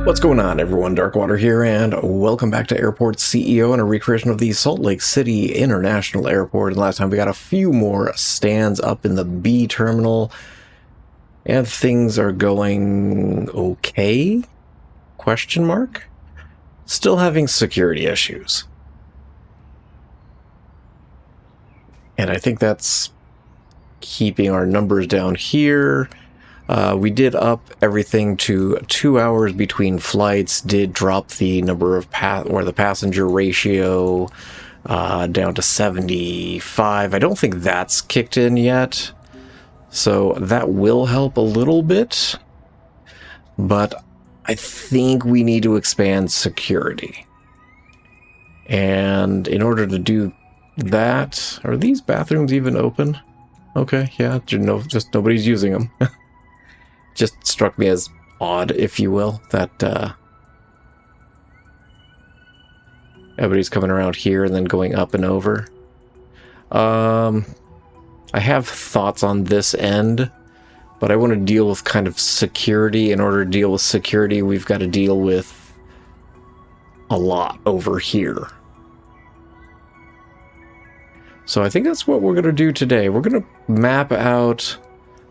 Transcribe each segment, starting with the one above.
What's going on, everyone? Darkwater here, and welcome back to Airport CEO and a recreation of the Salt Lake City International Airport. And last time we got a few more stands up in the B terminal, and things are going okay? Question mark? Still having security issues. And I think that's keeping our numbers down here. We did up everything to 2 hours between flights, did drop the number of the passenger ratio down to 75. I don't think that's kicked in yet, so that will help a little bit, but I think we need to expand security. And in order to do that, are these bathrooms even open? Okay, yeah, just nobody's using them. Just struck me as odd, if you will, that everybody's coming around here and then going up and over. I have thoughts on this end, but I want to deal with kind of security. In order to deal with security, we've got to deal with a lot over here. So I think that's what we're going to do today. We're going to map out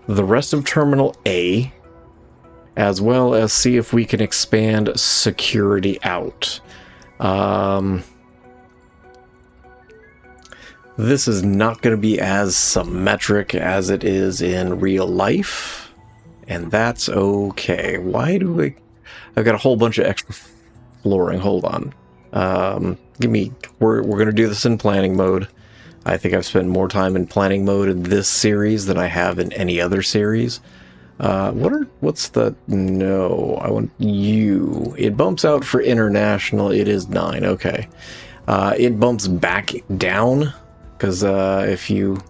the rest of Terminal A, as well as see if we can expand security out. This is not going to be as symmetric as it is in real life, and that's okay. Why do I've got a whole bunch of extra flooring. Hold on. We're going to do this in planning mode. I think I've spent more time in planning mode in this series than I have in any other series. What's the... No, I want you. It bumps out for international. It is 9. Okay. It bumps back down, because if you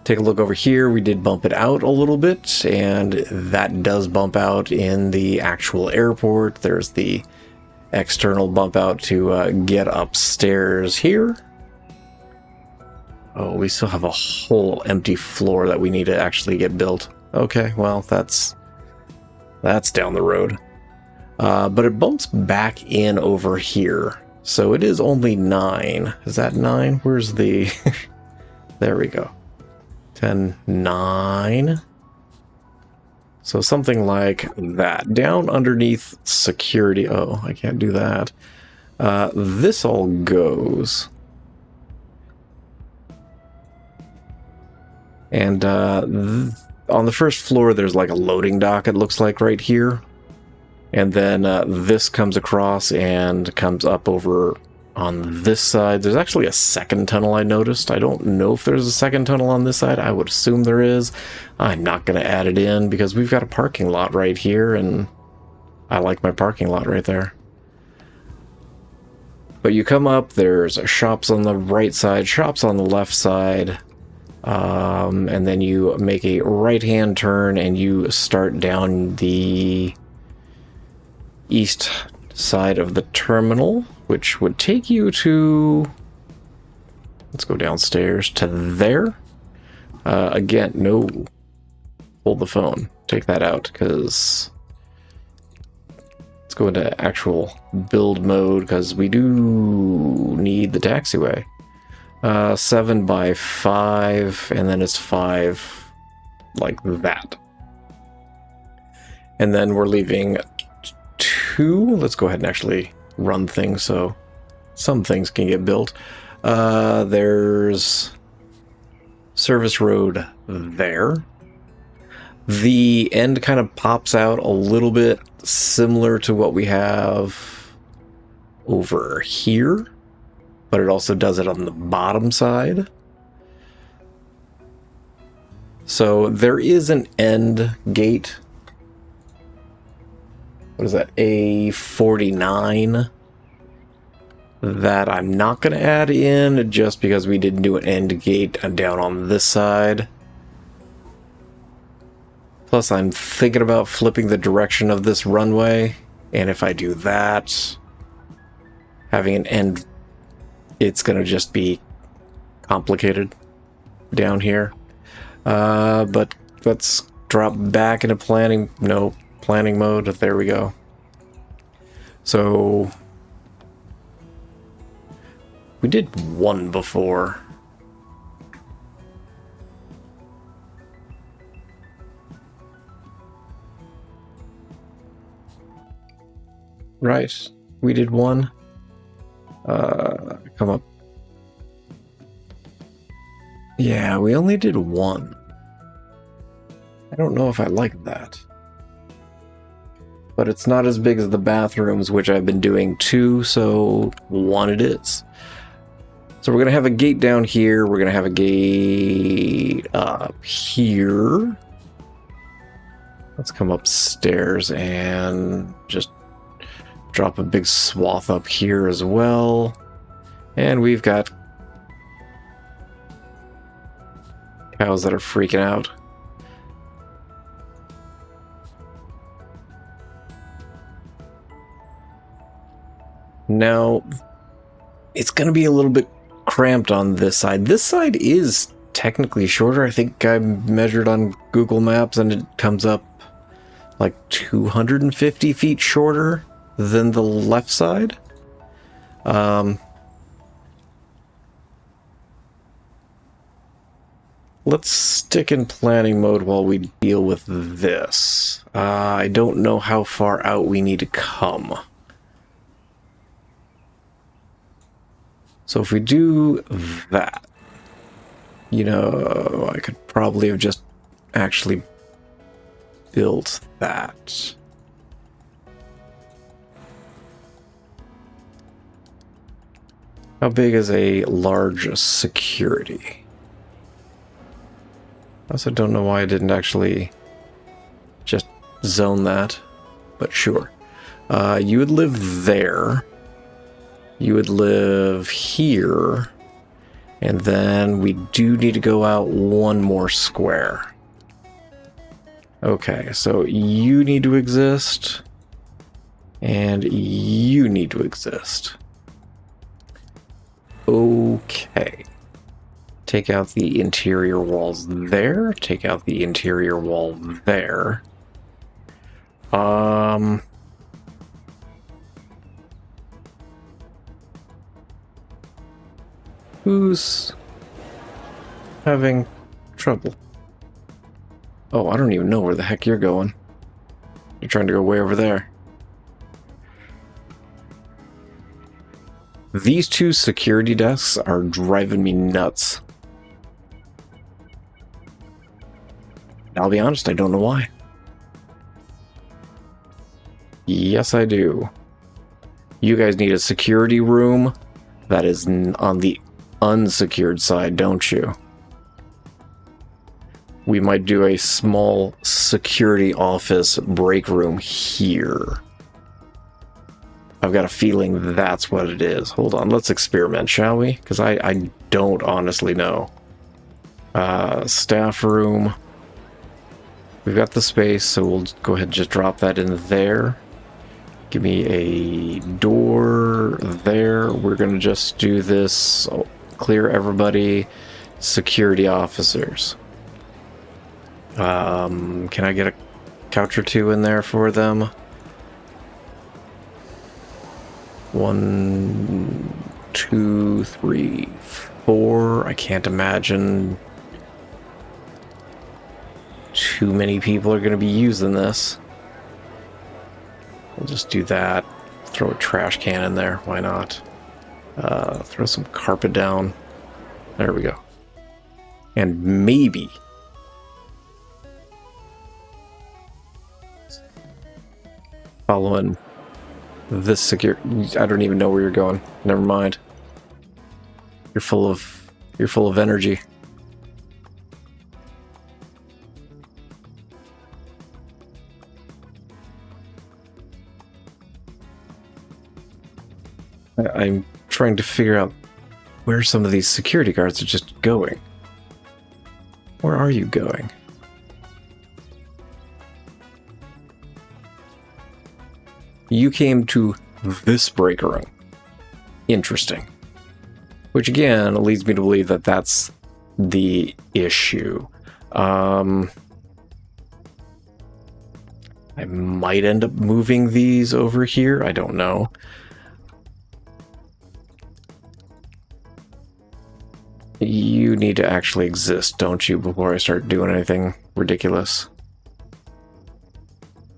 take a look over here, we did bump it out a little bit, and that does bump out in the actual airport. There's the external bump out to get upstairs here. Oh, we still have a whole empty floor that we need to actually get built. Okay, well, that's down the road. But it bumps back in over here. So it is only 9. Is that 9? Where's the... There we go. 10, 9. So something like that. Down underneath security. Oh, I can't do that. This all goes... And on the first floor, there's like a loading dock, it looks like, right here. And then this comes across and comes up over on this side. There's actually a second tunnel I noticed. I don't know if there's a second tunnel on this side. I would assume there is. I'm not going to add it in because we've got a parking lot right here, and I like my parking lot right there. But you come up, there's shops on the right side, shops on the left side. And then you make a right-hand turn and you start down the east side of the terminal, which would take you to... Let's go downstairs to there. Again, no. Hold the phone. Take that out, because... Let's go into actual build mode, because we do need the taxiway. 7 by 5, and then it's 5 like that. And then we're leaving 2. Let's go ahead and actually run things so some things can get built. There's service road there. The end kind of pops out a little bit similar to what we have over here, but it also does it on the bottom side. So there is an end gate. What is that? A49. That I'm not going to add in just because we didn't do an end gate down on this side. Plus, I'm thinking about flipping the direction of this runway. And if I do that, having an end, it's going to just be complicated down here. But let's drop back into planning mode. There we go. So we did one before. Right, we did one. Come up. Yeah, we only did one. I don't know if I like that. But it's not as big as the bathrooms, which I've been doing two, so one it is. So we're going to have a gate down here. We're going to have a gate up here. Let's come upstairs and just drop a big swath up here as well. And we've got cows that are freaking out. Now, it's going to be a little bit cramped on this side. This side is technically shorter. I think I measured on Google Maps and it comes up like 250 feet shorter than the left side. Let's stick in planning mode while we deal with this. I don't know how far out we need to come. So if we do that, you know, I could probably have just actually built that. How big is a large security? I also don't know why I didn't actually just zone that, but sure. You would live there. You would live here, and then we do need to go out one more square. Okay, so you need to exist, and you need to exist. Okay. Take out the interior walls there, take out the interior wall there. Who's having trouble? Oh, I don't even know where the heck you're going. You're trying to go way over there. These two security desks are driving me nuts. I'll be honest, I don't know why. Yes, I do. You guys need a security room that is on the unsecured side, don't you? We might do a small security office break room here. I've got a feeling that's what it is. Hold on, let's experiment, shall we? Because I don't honestly know. Staff room. We've got the space, so we'll go ahead and just drop that in there. Give me a door there. We're going to just do this. Clear everybody. Security officers. Can I get a couch or two in there for them? 1, 2, 3, 4. I can't imagine too many people are going to be using this. We'll just do that. Throw a trash can in there. Why not? Throw some carpet down. There we go. And maybe following this secure. I don't even know where you're going. Never mind. You're full of energy. I'm trying to figure out where some of these security guards are just going. Where are you going? You came to this break room. Interesting. Which again leads me to believe that that's the issue. I might end up moving these over here. I don't know. You need to actually exist, don't you, before I start doing anything ridiculous.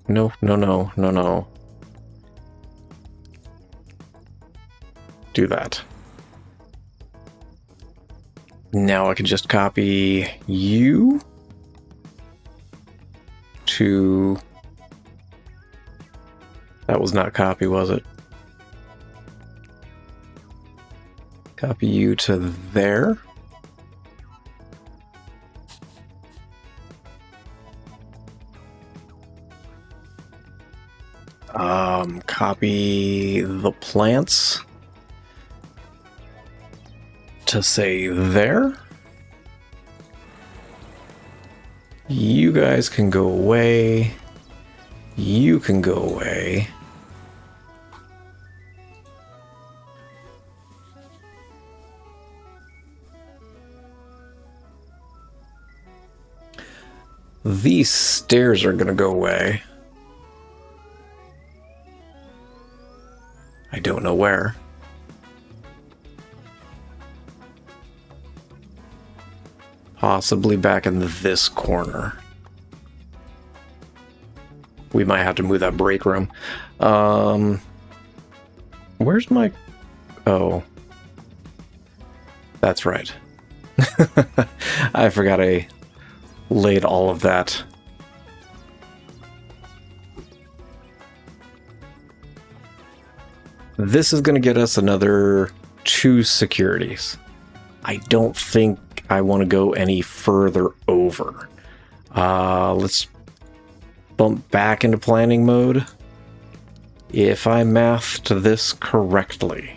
No, no, no, no, no. Do that. Now I can just copy you to... That was not copy, was it? Copy you to there. Copy the plants to say there. You guys can go away. You can go away. These stairs are going to go away. I don't know where. Possibly back in this corner. We might have to move that break room. Where's my... Oh. That's right. I forgot I laid all of that. This is going to get us another 2 securities. I don't think I want to go any further over. Let's bump back into planning mode. If I mathed this correctly,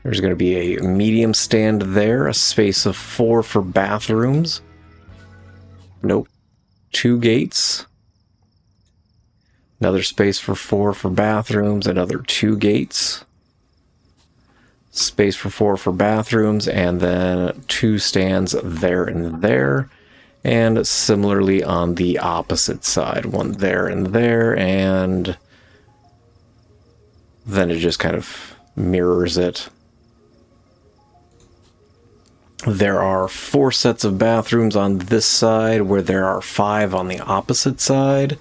there's going to be a medium stand there, a space of 4 for bathrooms. Nope. 2 gates. Another space for 4 for bathrooms, another 2 gates. Space for 4 for bathrooms, and then 2 stands there and there. And similarly on the opposite side, 1 there and there, and then it just kind of mirrors it. There are 4 sets of bathrooms on this side, where there are 5 on the opposite side.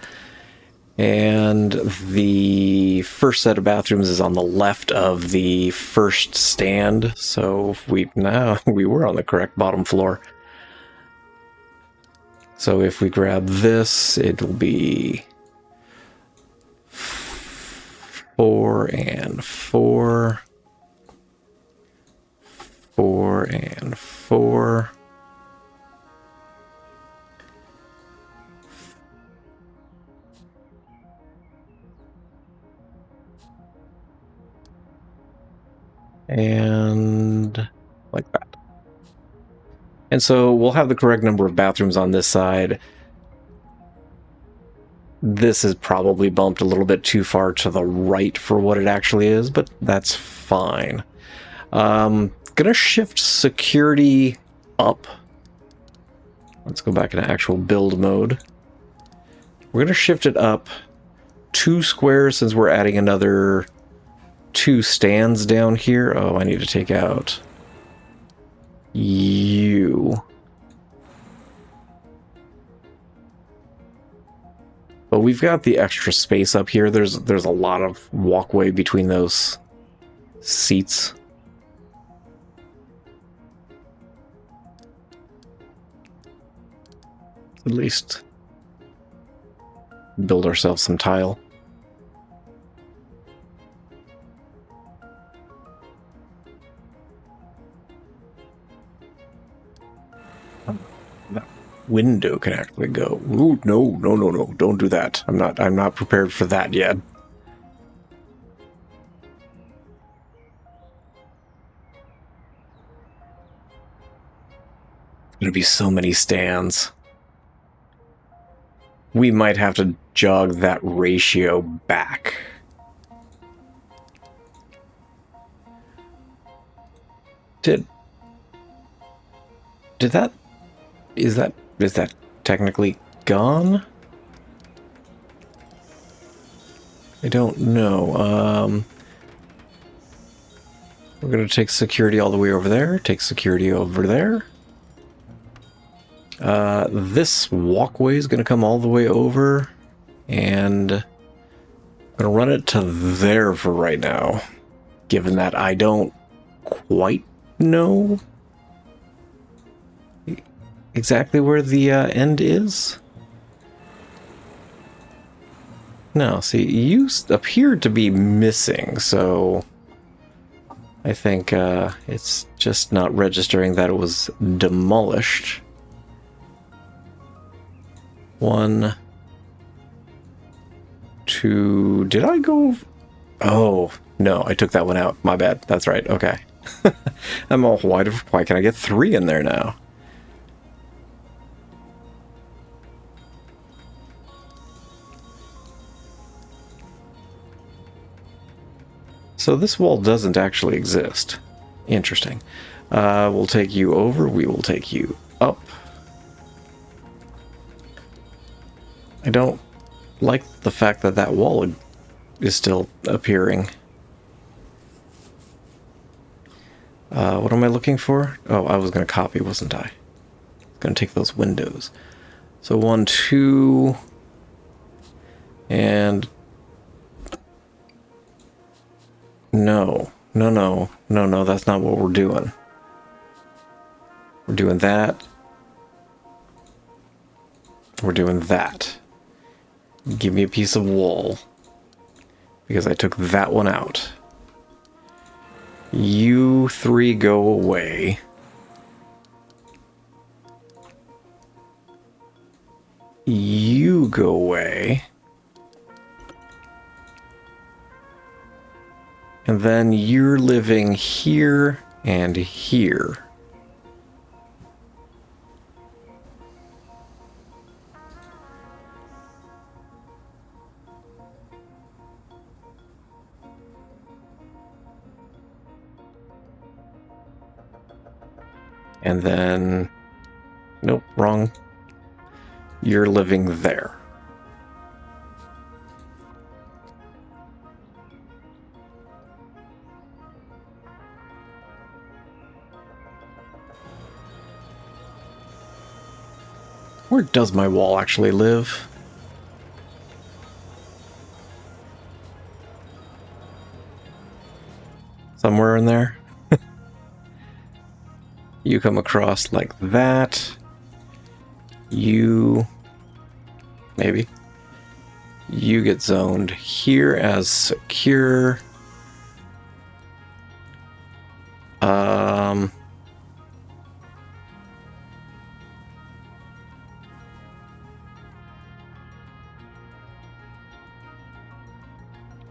And the first set of bathrooms is on the left of the first stand. So we were on the correct bottom floor. So if we grab this, it will be 4 and 4. 4 and 4. And like that. And so we'll have the correct number of bathrooms on this side. This is probably bumped a little bit too far to the right for what it actually is, but that's fine. Gonna shift security up. Let's go back into actual build mode. We're gonna shift it up 2 squares since we're adding another 2 stands down here. Oh, I need to take out you. But we've got the extra space up here. There's a lot of walkway between those seats. At least build ourselves some tile. That window can actually go. Ooh, no, no, no, no! Don't do that. I'm not prepared for that yet. There'll be so many stands. We might have to jog that ratio back. Did that... Is that technically gone? I don't know. We're going to take security all the way over there. Take security over there. This walkway is going to come all the way over. And I'm going to run it to there for right now. Given that I don't quite know exactly where the end is. No, see, you appeared to be missing, so I think it's just not registering that it was demolished. 1, 2, did I go? Oh, no, I took that one out. My bad. That's right. Okay. I'm all, why can I get 3 in there now? So this wall doesn't actually exist. Interesting. We'll take you over. We will take you up. I don't like the fact that that wall is still appearing. What am I looking for? Oh, I was going to copy, wasn't I? Going to take those windows. So 1, 2, and no, that's not what we're doing. We're doing that. We're doing that. Give me a piece of wall. Because I took that one out. You 3 go away. You go away. And then you're living here and here. And then, nope, wrong. You're living there. Where does my wall actually live? Somewhere in there? You come across like that. You... maybe. You get zoned here as secure.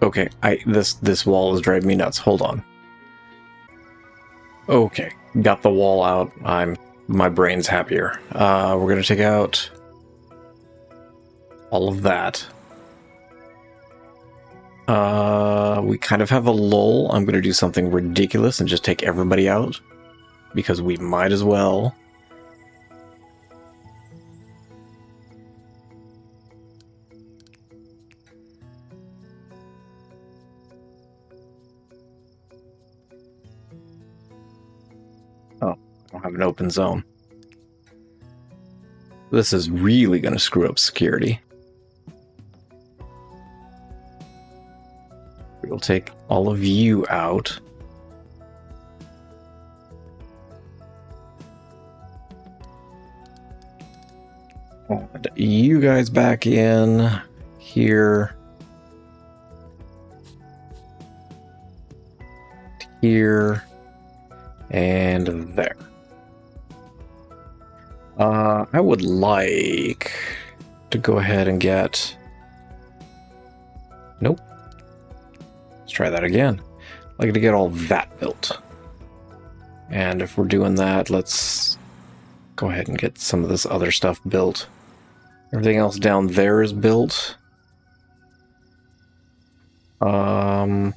Okay, this wall is driving me nuts. Hold on. Okay, got the wall out. My brain's happier. We're gonna take out all of that. We kind of have a lull. I'm gonna do something ridiculous and just take everybody out because we might as well. Oh, I don't have an open zone. This is really going to screw up security. We'll take all of you out. And you guys back in here. Here. And there. I would like to go ahead and get... Nope. Let's try that again. I'd like to get all that built. And if we're doing that, let's go ahead and get some of this other stuff built. Everything else down there is built. Why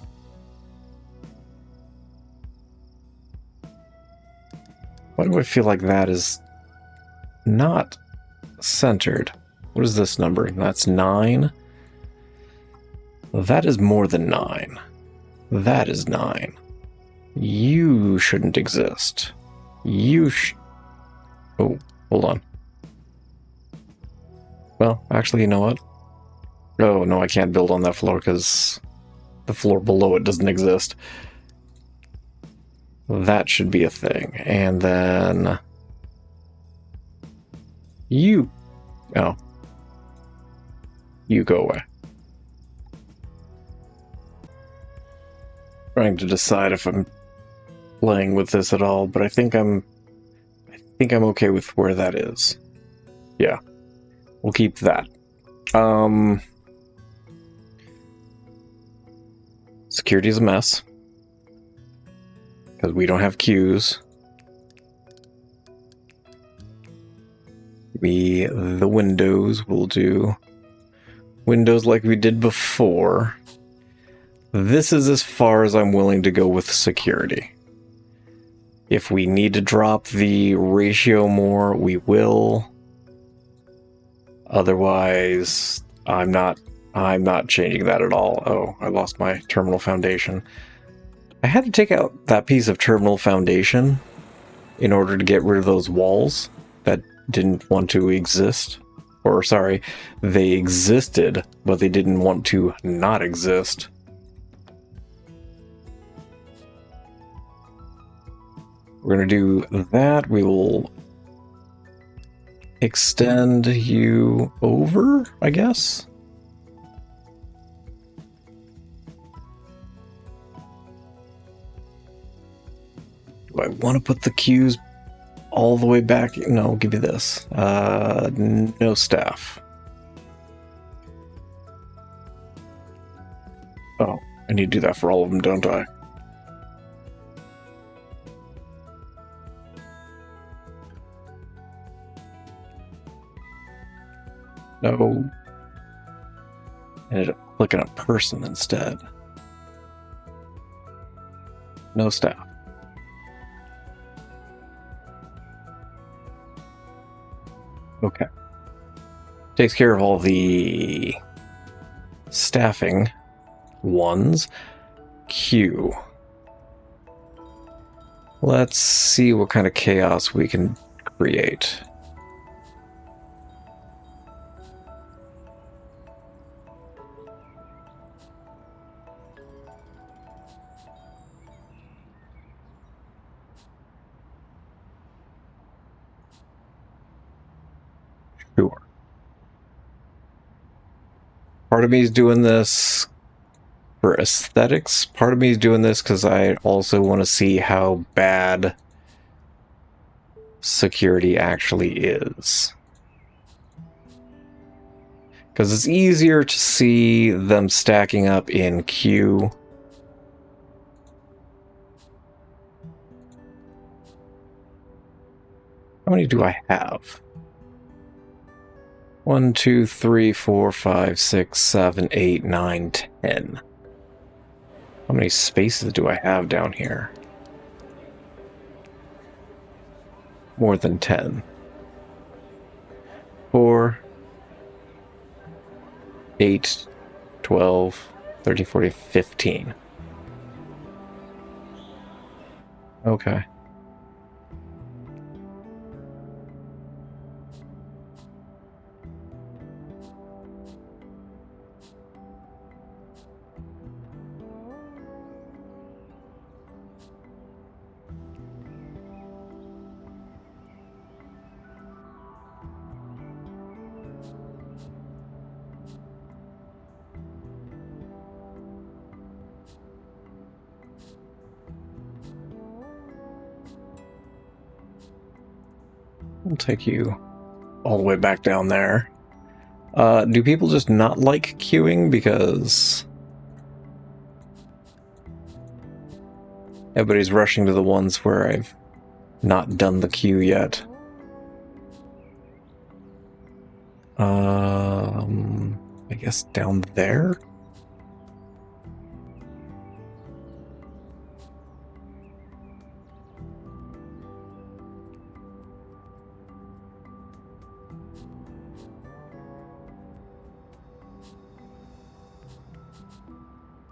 do I feel like that is not centered? What is this number? That's 9. That is more than 9. That is 9. You shouldn't exist. Oh, hold on. Well, actually, you know what? Oh, no, I can't build on that floor because the floor below it doesn't exist. That should be a thing. And then... You... Oh. You go away. Trying to decide if I'm playing with this at all, but I think I'm okay with where that is. Yeah. We'll keep that. Security is a mess. Because we don't have queues. The windows will do windows like we did before. This is as far as I'm willing to go with security. If we need to drop the ratio more, we will. Otherwise, I'm not changing that at all. Oh, I lost my terminal foundation. I had to take out that piece of terminal foundation in order to get rid of those walls that didn't want to exist. Or, sorry, they existed, but they didn't want to not exist. We're going to do that. We will extend you over, I guess. Do I want to put the queues all the way back? No, give me this. No staff. Oh, I need to do that for all of them, don't I? No. Ended up clicking a person instead. No staff. Okay. Takes care of all the staffing ones. Q. Let's see what kind of chaos we can create. Sure. Part of me is doing this for aesthetics. Part of me is doing this because I also want to see how bad security actually is. Because it's easier to see them stacking up in queue. How many do I have? 1, 2, 3, 4, 5, 6, 7, 8, 9, 10. How many spaces do I have down here? More than 10. 4, 8, 12, 13, 14, 15. Okay. We'll take you all the way back down there. Do people just not like queuing because everybody's rushing to the ones where I've not done the queue yet? I guess down there?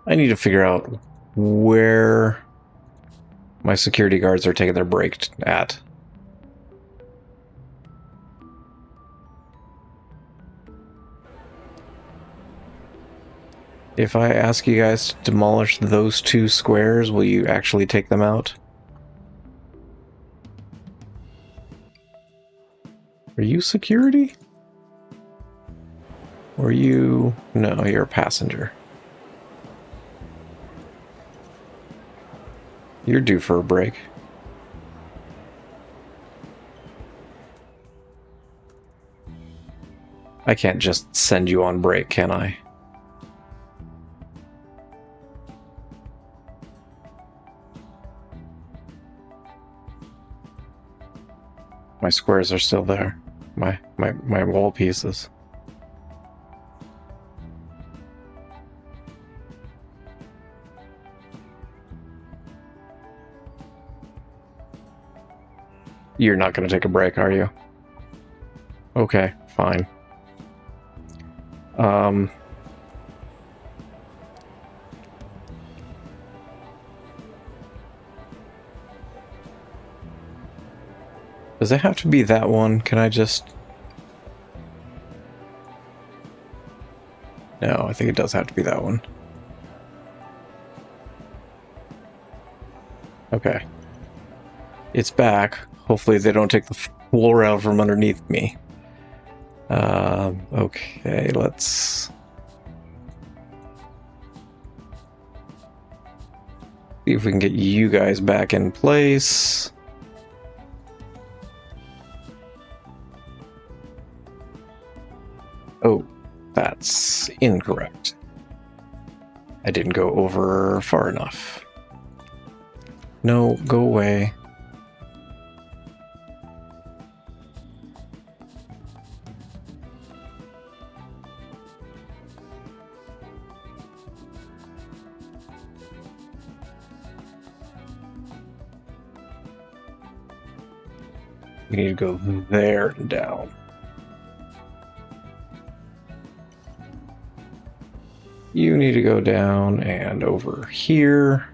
I need to figure out where my security guards are taking their break at. If I ask you guys to demolish those 2 squares, will you actually take them out? Are you security? Or are you... No, you're a passenger. You're due for a break. I can't just send you on break, can I? My squares are still there. My wall pieces. You're not going to take a break, are you? Okay, fine. Does it have to be that one? Can I just... No, I think it does have to be that one. Okay. It's back. Hopefully they don't take the floor out from underneath me. Okay, let's... see if we can get you guys back in place. Oh, that's incorrect. I didn't go over far enough. No, go away. We need to go there and down. You need to go down and over here.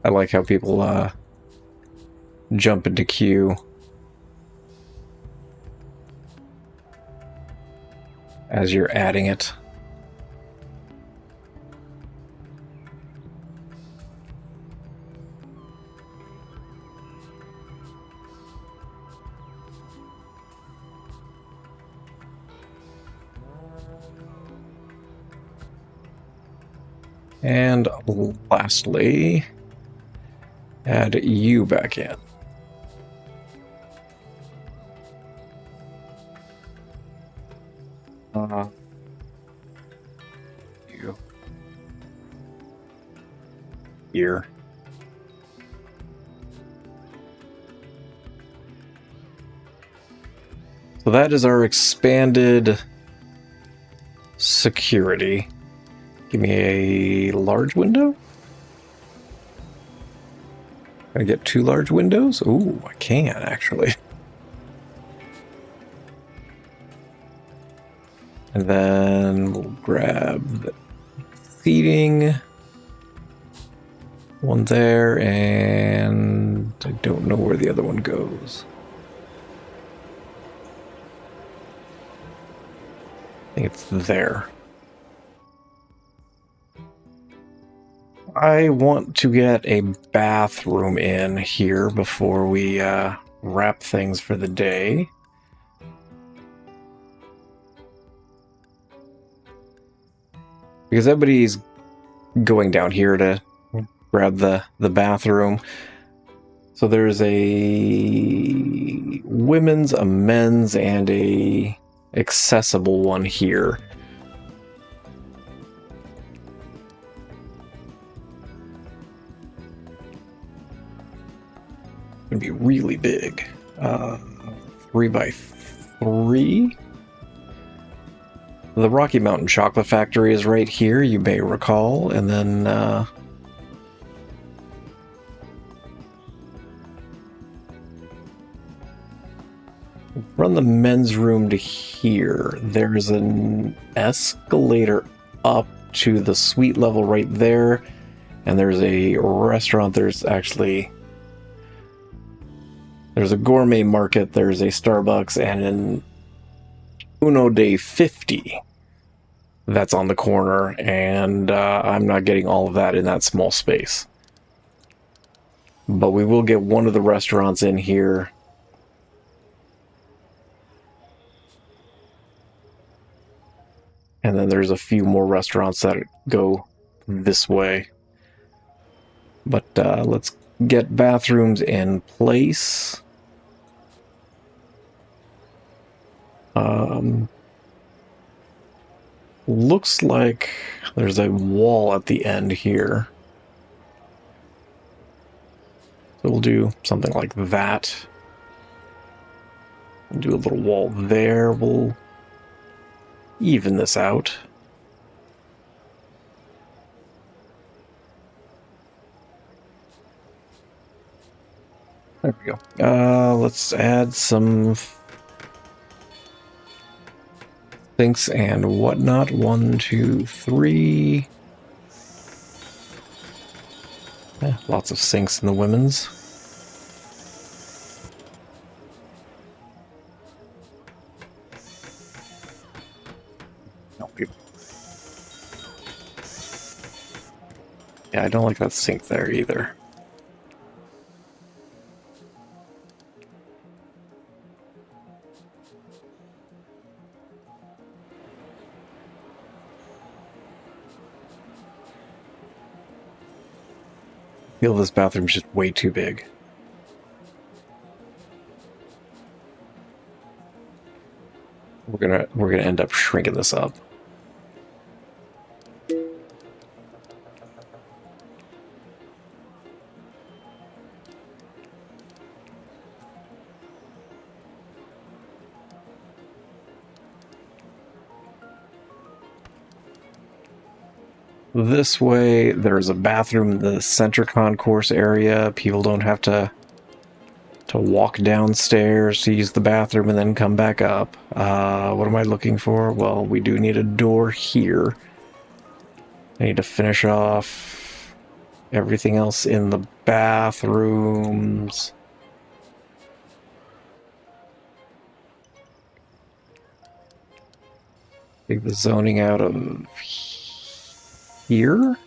I like how people jump into queue as you're adding it. And lastly, add you back in. You. Here. So that is our expanded security. Give me a large window. Can I get 2 large windows? Ooh, I can actually. And then we'll grab the seating. One there, and I don't know where the other one goes. I think it's there. I want to get a bathroom in here before we wrap things for the day. Because everybody's going down here to grab the bathroom. So there's a women's, a men's, and a accessible one here. Gonna be really big. 3 by 3. The Rocky Mountain Chocolate Factory is right here, you may recall, and then From the men's room to here, there's an escalator up to the suite level right there, and there's a restaurant. There's a gourmet market, there's a Starbucks, and an Uno de 50 that's on the corner, and I'm not getting all of that in that small space. But we will get one of the restaurants in here. And then there's a few more restaurants that go this way. But let's get bathrooms in place. Looks like there's a wall at the end here. So we'll do something like that. We'll do a little wall there. We'll even this out. There we go. Let's add some sinks and whatnot. 1, 2, 3. Yeah, lots of sinks in the women's. Yeah, I don't like that sink there either. I feel this bathroom's just way too big. We're gonna end up shrinking this up. This way, there's a bathroom in the center concourse area. People don't have to walk downstairs to use the bathroom and then come back up. What am I looking for? Well, we do need a door here. I need to finish off everything else in the bathrooms. Take the zoning out of here,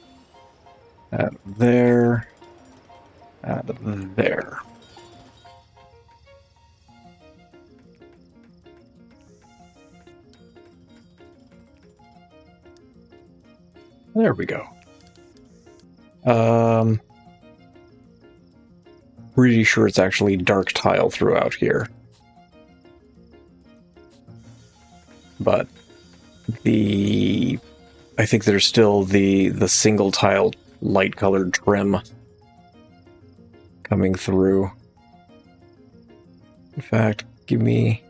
out of there, out of there. There we go. Pretty sure it's actually dark tile throughout here. But I think there's still the single tile light colored trim coming through. In fact, give me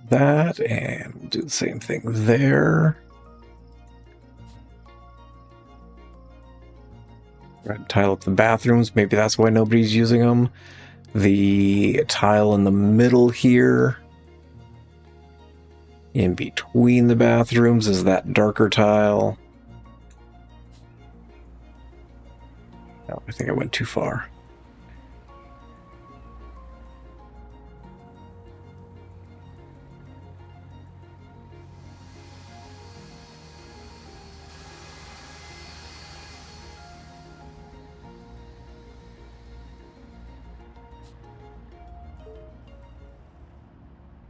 that, and we'll do the same thing there. Red tile up the bathrooms. Maybe that's why nobody's using them. The tile in the middle here, in between the bathrooms, is that darker tile. No, I think I went too far.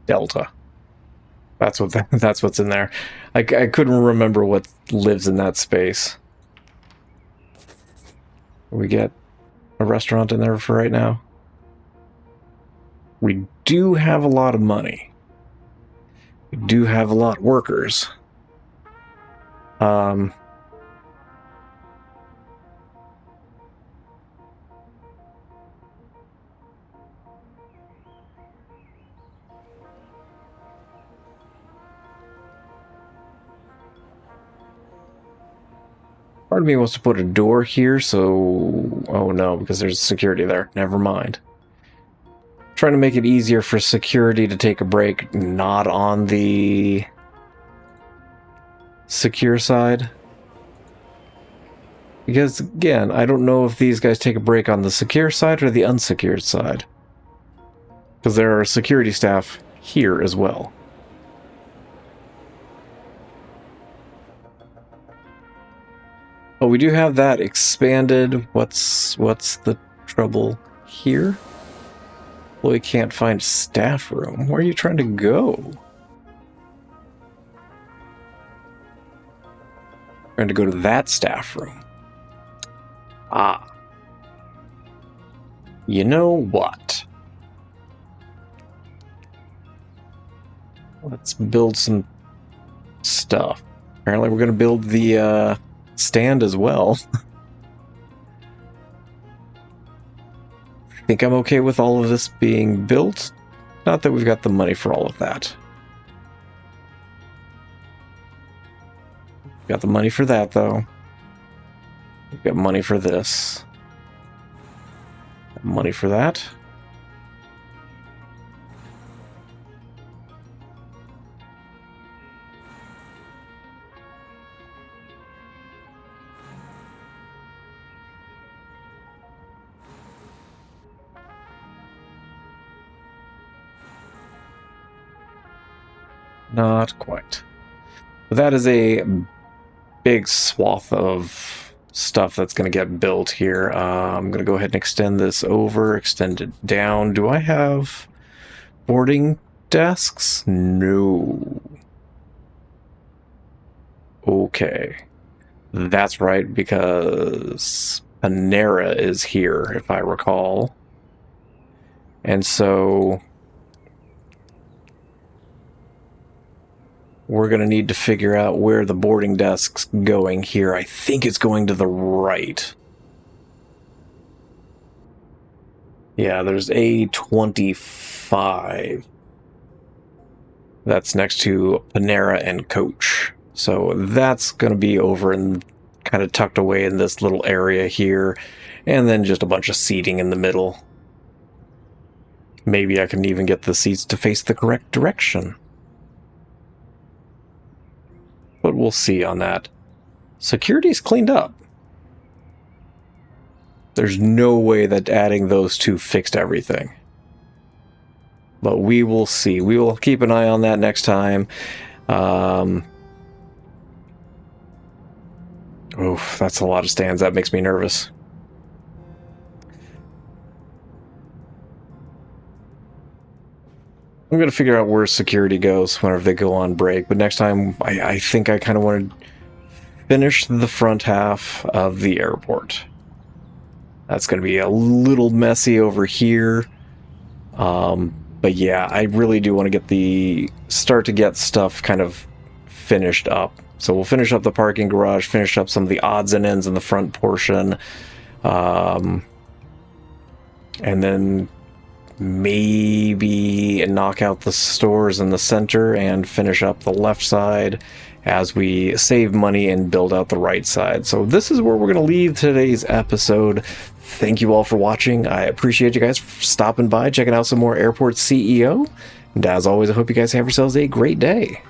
Delta. That's what's in there. I couldn't remember what lives in that space. We get a restaurant in there for right now. We do have a lot of money. We do have a lot of workers. Part of me wants to put a door here, so... Oh no, because there's security there. Never mind. Trying to make it easier for security to take a break, not on the secure side. Because, again, I don't know if these guys take a break on the secure side or the unsecured side. Because there are security staff here as well. But we do have that expanded. What's the trouble here? Well, we can't find staff room. Where are you trying to go? Trying to go to that staff room. Ah. You know what? Let's build some stuff. Apparently we're going to build the stand as well. Think I'm okay with all of this being built? Not that we've got the money for all of that. Got the money for that, though. We've got money for this. Money for that. Not quite. But that is a big swath of stuff that's going to get built here. I'm going to go ahead and extend this over, extend it down. Do I have boarding desks? No. Okay. That's right, because Panera is here, if I recall. And so we're going to need to figure out where the boarding desk's going here. I think it's going to the right. Yeah, there's A25. That's next to Panera and Coach. So that's going to be over and kind of tucked away in this little area here. And then just a bunch of seating in the middle. Maybe I can even get the seats to face the correct direction. But we'll see on that. Security's cleaned up. There's no way that adding those two fixed everything. But we will see. We will keep an eye on that next time. Oof, that's a lot of stands. That makes me nervous. I'm going to figure out where security goes whenever they go on break. But next time, I think I kind of want to finish the front half of the airport. That's going to be a little messy over here. But yeah, I really do want to start to get stuff kind of finished up. So we'll finish up the parking garage, finish up some of the odds and ends in the front portion. And then maybe knock out the stores in the center and finish up the left side as we save money and build out the right side. So this is where we're going to leave today's episode. Thank you all for watching. I appreciate you guys stopping by, checking out some more Airport CEO. And as always, I hope you guys have yourselves a great day.